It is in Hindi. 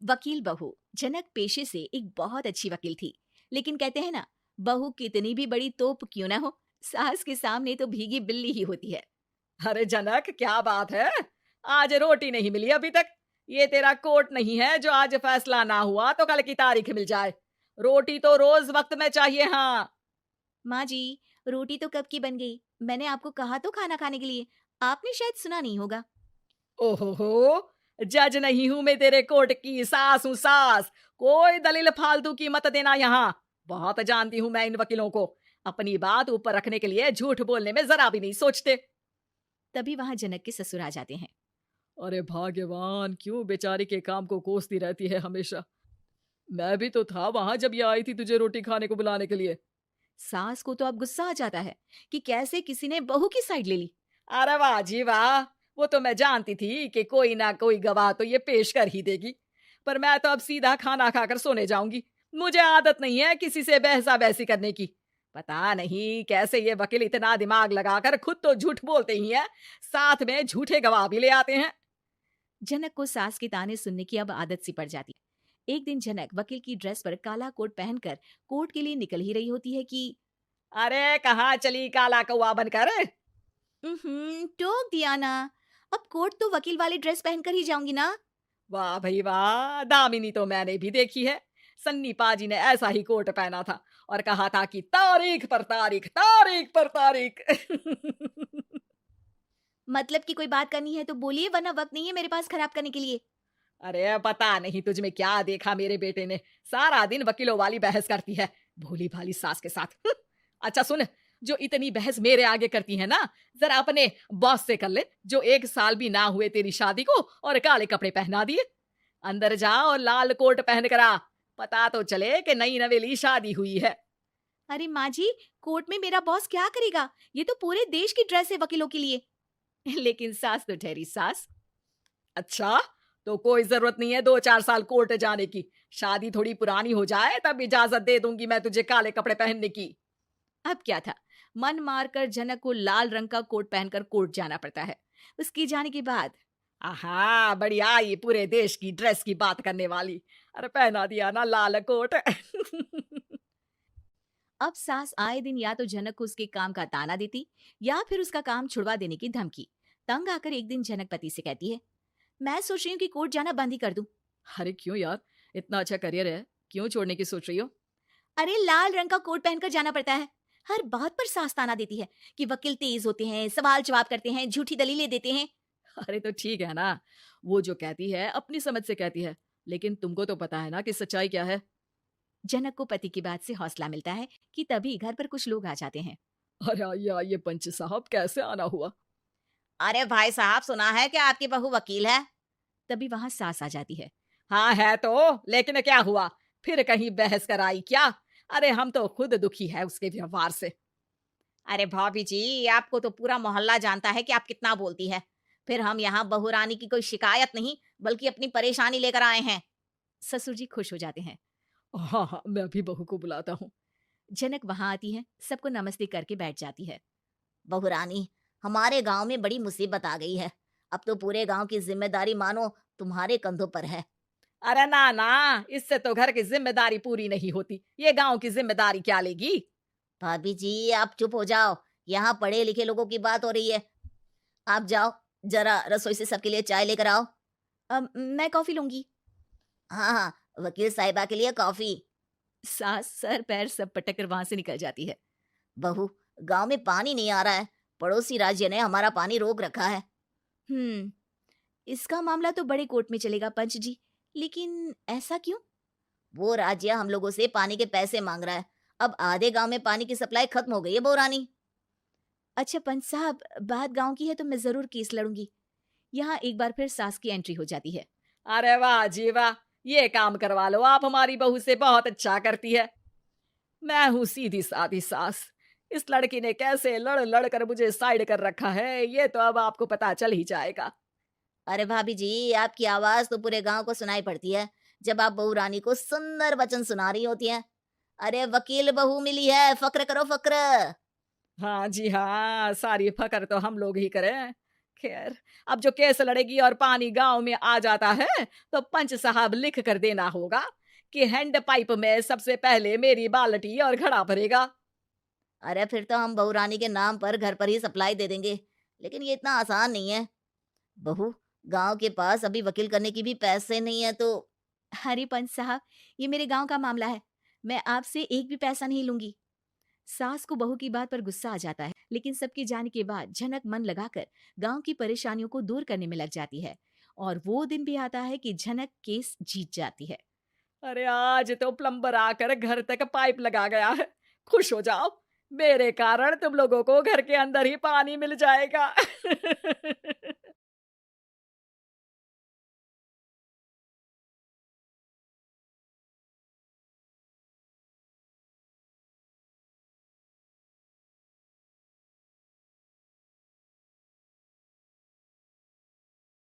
वकील बहू जनक पेशे से एक बहुत अच्छी वकील थी, लेकिन कहते हैं ना, बहू कितनी भी बड़ी तोप क्यों ना हो, सास के सामने तो भीगी बिल्ली ही होती है। अरे जनक, क्या बात है? आज रोटी नहीं मिली अभी तक। ये तेरा कोर्ट नहीं है जो आज फैसला ना हुआ तो कल की तारीख मिल जाए। रोटी तो रोज वक्त में चाहिए। हाँ। माँ जी, रोटी तो कब की बन गई। मैंने आपको कहा तो खाना खाने के लिए, आपने शायद सुना नहीं होगा। ओहो, जज नहीं हूं मैं तेरे कोर्ट की, सास हूं सास। कोई दलील फालतू की मत देना यहाँ। बहुत जानती हूं मैं इन वकीलों को। अपनी बात ऊपर रखने के लिए झूठ बोलने में जरा भी नहीं सोचते। तभी वहां जनक के ससुर आ जाते हैं। अरे भाग्यवान, क्यों बेचारी के काम को कोसती रहती है हमेशा। मैं भी तो था वहां जब ये आई थी तुझे रोटी खाने को बुलाने के लिए। सास को तो अब गुस्सा आ जाता है कि कैसे किसी ने बहू की साइड ले ली। अरे वाह जी वाह। वो तो मैं जानती थी कि कोई ना कोई गवाह तो ये पेश कर ही देगी। पर मैं तो अब सीधा खाना खाकर सोने जाऊंगी। मुझे आदत नहीं है किसी से बहसा बहसी करने की। पता नहीं कैसे ये वकील इतना दिमाग लगाकर खुद तो झूठ बोलते ही हैं, साथ में झूठे गवाह भी ले आते हैं। जनक को सास के ताने सुनने की अब आदत सी पड़ जाती है। एक दिन जनक वकील की ड्रेस पर काला कोट पहनकर कोर्ट के लिए निकल ही रही होती है कि अरे कहाँ चली काला कौवा बनकर? टोक दिया ना। अब कोर्ट तो वकील वाली ड्रेस पहनकर ही जाऊंगी ना। वाह भाई वाह, दामिनी तो मैंने भी देखी है। सन्नी पाजी ने ऐसा ही कोट पहना था और कहा था कि तारीख पर तारीख, तारीख पर तारीख। मतलब कि कोई बात करनी है तो बोलिए, वरना वक्त नहीं है मेरे पास खराब करने के लिए। अरे पता नहीं तुझ में क्या देखा मेरे बेटे ने, सारा दिन वकीलों वाली बहस करती है, भोली भाली सास के साथ। अच्छा सुन, जो इतनी बहस मेरे आगे करती है ना, जरा अपने बॉस से कर ले, जो 1 साल भी ना हुए तेरी शादी को और काले कपड़े पहना दिए। अंदर जा और लाल कोट पहन कर आ, पता तो चले कि नई नवेली शादी हुई है। अरे माँ जी, कोर्ट में मेरा बॉस क्या करेगा? ये तो पूरे देश की ड्रेस है वकीलों के लिए। लेकिन सास तो ठहरी सास। अच्छा, तो कोई जरूरत नहीं है 2-4 साल कोर्ट जाने की। शादी थोड़ी पुरानी हो जाए तब इजाजत दे दूंगी मैं तुझे काले कपड़े पहनने की। अब क्या था, मन मारकर जनक को लाल रंग का कोट पहनकर कोर्ट जाना पड़ता है। उसके जाने के बाद आहा, बढ़िया, ये पूरे देश की ड्रेस की बात करने वाली। अरे पहना दिया ना लाल कोट। अब सास आए दिन या तो जनक को उसके काम का ताना देती, या फिर उसका काम छुड़वा देने की धमकी। तंग आकर एक दिन जनक पति से कहती है, मैं सोच रही हूँ कि कोर्ट जाना बंद ही कर दूं। अरे क्यों यार, इतना अच्छा करियर है, क्यों छोड़ने की सोच रही हो? अरे लाल रंग का कोट पहनकर जाना पड़ता है। हर बात पर सास ताना देती है कि वकील तेज होते हैं, सवाल जवाब करते हैं, झूठी दलीलें देते हैं। अरे तो ठीक है ना, वो जो कहती है अपनी समझ से कहती है, लेकिन तुमको तो पता है ना कि सच्चाई क्या है। जनक को पति की बात से हौसला मिलता है कि तभी घर पर कुछ लोग आ जाते हैं। अरे आइए आइए पंच साहब, कैसे आना हुआ? अरे भाई साहब, सुना है कि आपकी बहू वकील है। तभी वहां सास आ जाती है। हाँ है तो, लेकिन क्या हुआ? फिर कहीं बहस कराई क्या? अरे हम तो खुद दुखी है उसके व्यवहार से। अरे भाभी जी, आपको तो पूरा मोहल्ला जानता है कि आप कितना बोलती है। फिर हम यहाँ बहू रानी की कोई शिकायत नहीं, बल्कि अपनी परेशानी लेकर आए हैं। ससुर जी खुश हो जाते हैं। हाँ हाँ, मैं भी बहू को बुलाता हूँ। जनक वहां आती है, सबको नमस्ते करके बैठ जाती है। बहू रानी, हमारे गांव में बड़ी मुसीबत आ गई है। अब तो पूरे गांव की जिम्मेदारी मानो तुम्हारे कंधों पर है। अरे ना ना, इससे तो घर की जिम्मेदारी पूरी नहीं होती, ये गांव की जिम्मेदारी क्या लेगी? भाभी जी, आप चुप हो जाओ। यहाँ पढ़े लिखे लोगों की बात हो रही है। आप जाओ, जरा रसोई से सबके लिए चाय लेकर आओ। मैं कॉफी लूंगी। हाँ हाँ, वकील साहिबा के लिए कॉफी। सास सर पैर सब पटक कर वहां से निकल जाती है। बहू, गांव में पानी नहीं आ रहा है। पड़ोसी राज्य ने हमारा पानी रोक रखा है। हम्म, इसका मामला तो बड़े कोर्ट में चलेगा पंच जी, लेकिन ऐसा क्यों? वो राज्य हम लोगों से पानी के पैसे मांग रहा है। अब आधे गांव में पानी की सप्लाई खत्म हो गई है बोरानी। अच्छा पंच साहब, बात गांव की है तो मैं जरूर केस लड़ूंगी। यहाँ एक बार फिर सास की एंट्री हो जाती है। अरे वाह जी वाह, ये काम करवा लो आप हमारी बहू से, बहुत अच्छा करती है। मैं हूँ सीधी सादी सास। इस लड़की ने कैसे लड़ लड़ कर मुझे साइड कर रखा है, ये तो अब आपको पता चल ही जाएगा। अरे भाभी जी, आपकी आवाज तो पूरे गांव को सुनाई पड़ती है जब आप बहू रानी को सुंदर वचन सुना रही होती हैं। अरे वकील बहू मिली है, फक्र करो फक्र। हाँ जी हाँ, सारी फकर तो हम लोग ही करें। खैर, अब जो केस लड़ेगी और पानी गांव में आ जाता है तो पंच साहब लिख कर देना होगा कि हैंड पाइप में सबसे पहले मेरी बाल्टी और घड़ा भरेगा। अरे फिर तो हम बहू रानी के नाम पर घर पर ही सप्लाई दे देंगे, लेकिन ये इतना आसान नहीं है। बहू, गांव के पास अभी वकील करने की भी पैसे नहीं है तो। अरे पंच साहब, ये मेरे गांव का मामला है, मैं आपसे एक भी पैसा नहीं लूंगी। सास को बहू की बात पर गुस्सा आ जाता है, लेकिन सबके जाने के बाद झनक मन लगाकर गांव की परेशानियों को दूर करने में लग जाती है। और वो दिन भी आता है कि झनक केस जीत जाती है। अरे आज तो प्लम्बर आकर घर तक पाइप लगा गया है। खुश हो जाओ, मेरे कारण तुम लोगों को घर के अंदर ही पानी मिल जाएगा।